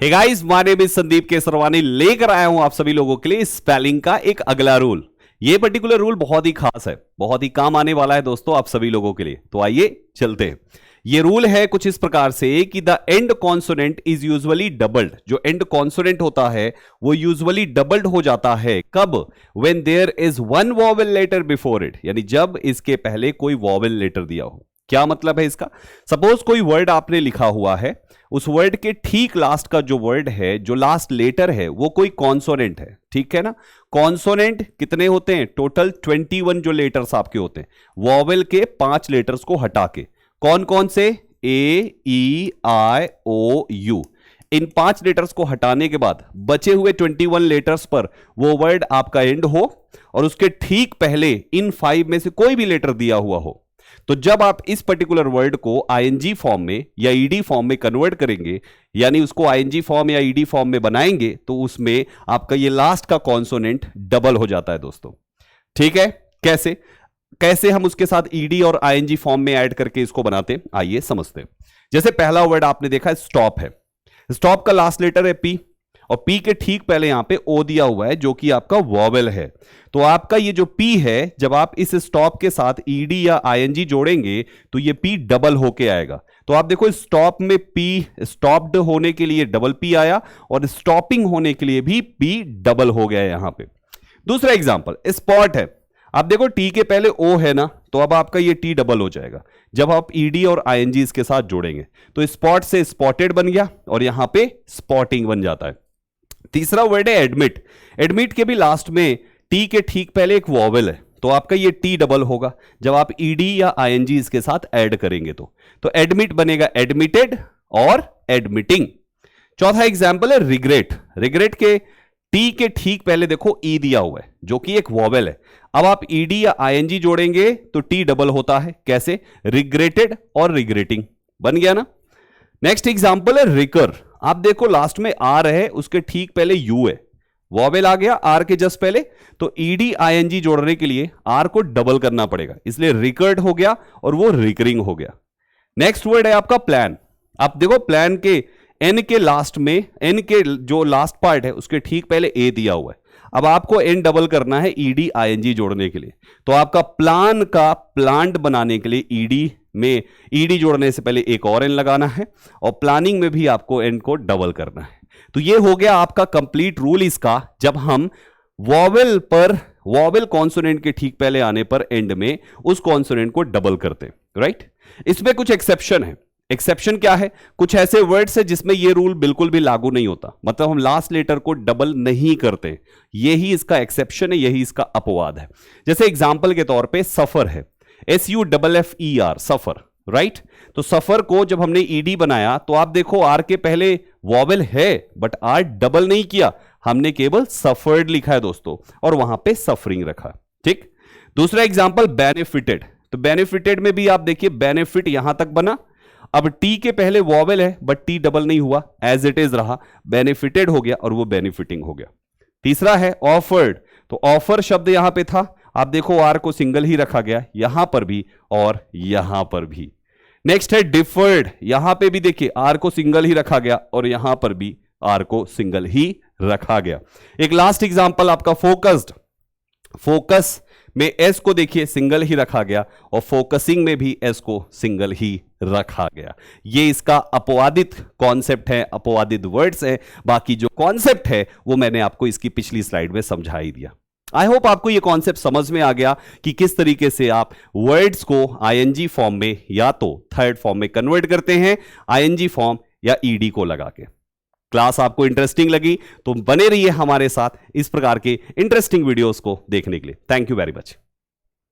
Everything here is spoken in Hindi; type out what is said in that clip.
Hey guys, my name is Sandeep Kesarwani. लेकर आया हूं आप सभी लोगों के लिए स्पेलिंग का एक अगला रूल। ये पर्टिकुलर रूल बहुत ही खास है, बहुत ही काम आने वाला है दोस्तों आप सभी लोगों के लिए। तो आइए चलते हैं। ये रूल है कुछ इस प्रकार से कि the end consonant is usually doubled. जो एंड कॉन्सोनेंट होता है वो यूजुअली डबल्ड हो जाता है। कब? When there is one vowel letter before it, यानी जब इसके पहले कोई वॉवेल लेटर दिया हो। क्या मतलब है इसका? सपोज कोई वर्ड आपने लिखा हुआ है, उस वर्ड के ठीक लास्ट का जो वर्ड है, जो लास्ट लेटर है, वो कोई कॉन्सोनेंट है। ठीक है ना? कॉन्सोनेंट कितने होते हैं? टोटल 21 जो लेटर्स आपके होते हैं, वॉवेल के 5 लेटर्स को हटा के। कौन कौन से? ए, ई, आई, ओ, यू। इन 5 लेटर्स को हटाने के बाद बचे हुए 21 लेटर्स पर वो वर्ड आपका एंड हो और उसके ठीक पहले इन 5 में से कोई भी लेटर दिया हुआ हो। तो जब आप इस पर्टिकुलर वर्ड को आईएनजी फॉर्म में या ईडी फॉर्म में कन्वर्ट करेंगे, यानी उसको आईएनजी फॉर्म या ईडी फॉर्म में बनाएंगे, तो उसमें आपका ये लास्ट का कॉन्सोनेंट डबल हो जाता है दोस्तों। ठीक है? कैसे कैसे हम उसके साथ ईडी और आईएनजी फॉर्म में ऐड करके इसको बनाते हैं, आइए समझते हैं। जैसे पहला वर्ड आपने देखा स्टॉप है। स्टॉप का लास्ट लेटर है पी और पी के ठीक पहले यहां पे ओ दिया हुआ है जो कि आपका वॉवेल है। तो आपका ये जो पी है, जब आप इस स्टॉप के साथ ईडी या आईएनजी जोड़ेंगे तो ये पी डबल होके आएगा। तो आप देखो स्टॉप में पी, स्टॉप्ड होने के लिए डबल पी आया और स्टॉपिंग होने के लिए भी पी डबल हो गया यहां पे। दूसरा एग्जांपल स्पॉट है। आप देखो टी के पहले ओ है ना, तो अब आपका ये टी डबल हो जाएगा जब आप ईडी और आईएनजी इसके साथ जोड़ेंगे। तो स्पॉट से स्पॉटेड बन गया और यहां पे स्पॉटिंग बन जाता है। तीसरा वर्ड है एडमिट। एडमिट के भी लास्ट में टी के ठीक पहले एक वॉवेल है, तो आपका ये टी डबल होगा जब आप ईडी या आईएनजी इसके साथ ऐड करेंगे। तो एडमिट बनेगा एडमिटेड और एडमिटिंग। चौथा एग्जांपल है रिग्रेट। रिग्रेट के टी के ठीक पहले देखो ई दिया हुआ है जो कि एक वॉवेल है। अब आप ईडी या आईएनजी जोड़ेंगे तो टी डबल होता है। कैसे? रिग्रेटेड और रिग्रेटिंग बन गया ना। नेक्स्ट एग्जांपल है रिकर। आप देखो लास्ट में आर है, उसके ठीक पहले यू है, वॉवेल आ गया आर के जस्ट पहले, तो ईडी आईएनजी जोड़ने के लिए आर को डबल करना पड़ेगा, इसलिए रिकर्ड हो गया और वो रिकरिंग हो गया। नेक्स्ट वर्ड है आपका प्लान। आप देखो प्लान के एन के लास्ट में, एन के जो लास्ट पार्ट है उसके ठीक पहले ए दिया हुआ है। अब आपको एन डबल करना है ईडी आईएनजी जोड़ने के लिए। तो आपका प्लान का प्लांट बनाने के लिए ईडी में ईडी जोड़ने से पहले एक और एन लगाना है और प्लानिंग में भी आपको एन को डबल करना है। तो ये हो गया आपका कंप्लीट रूल इसका। जब हम वॉवेल पर, वॉवेल कॉन्सोनेंट के ठीक पहले आने पर एंड में उस कॉन्सोनेंट को डबल करते हैं, राइट? इसमें कुछ एक्सेप्शन है। एक्सेप्शन क्या है? कुछ ऐसे वर्ड्स है जिसमें यह रूल बिल्कुल भी लागू नहीं होता, मतलब हम लास्ट लेटर को डबल नहीं करते। यही इसका एक्सेप्शन है, यही इसका अपवाद है। जैसे एग्जांपल के तौर पे सफर है, SUFFER, सफर, राइट? तो सफर को जब हमने ईडी बनाया तो आप देखो आर के पहले वॉवेल है बट आर डबल नहीं किया, हमने केवल सफर्ड लिखा है दोस्तों और वहां पे सफरिंग रखा। ठीक। दूसरा एग्जांपल बेनिफिटेड। तो बेनिफिटेड में भी आप देखिए बेनिफिट यहां तक बना, अब टी के पहले वॉवेल है बट टी डबल नहीं हुआ, एज इट इज रहा, बेनिफिटेड हो गया और वो बेनिफिटिंग हो गया। तीसरा है ऑफर्ड। तो ऑफर शब्द यहां पे था, आप देखो आर को सिंगल ही रखा गया यहां पर भी और यहां पर भी। नेक्स्ट है डिफर्ड। यहां पे भी देखिए आर को सिंगल ही रखा गया और यहां पर भी आर को सिंगल ही रखा गया। एक लास्ट एग्जांपल आपका फोकस्ड। फोकस में एस को देखिए सिंगल ही रखा गया और फोकसिंग में भी एस को सिंगल ही रखा गया। ये इसका अपवादित कॉन्सेप्ट है, अपवादित वर्ड्स है। बाकी जो कॉन्सेप्ट है वो मैंने आपको इसकी पिछली स्लाइड में समझा ही दिया। आई होप आपको ये कॉन्सेप्ट समझ में आ गया कि किस तरीके से आप वर्ड्स को आईएनजी फॉर्म में या तो थर्ड फॉर्म में कन्वर्ट करते हैं, आईएनजी फॉर्म या ईडी को लगा के। क्लास आपको इंटरेस्टिंग लगी तो बने रहिए हमारे साथ इस प्रकार के इंटरेस्टिंग वीडियोस को देखने के लिए। Thank you very much.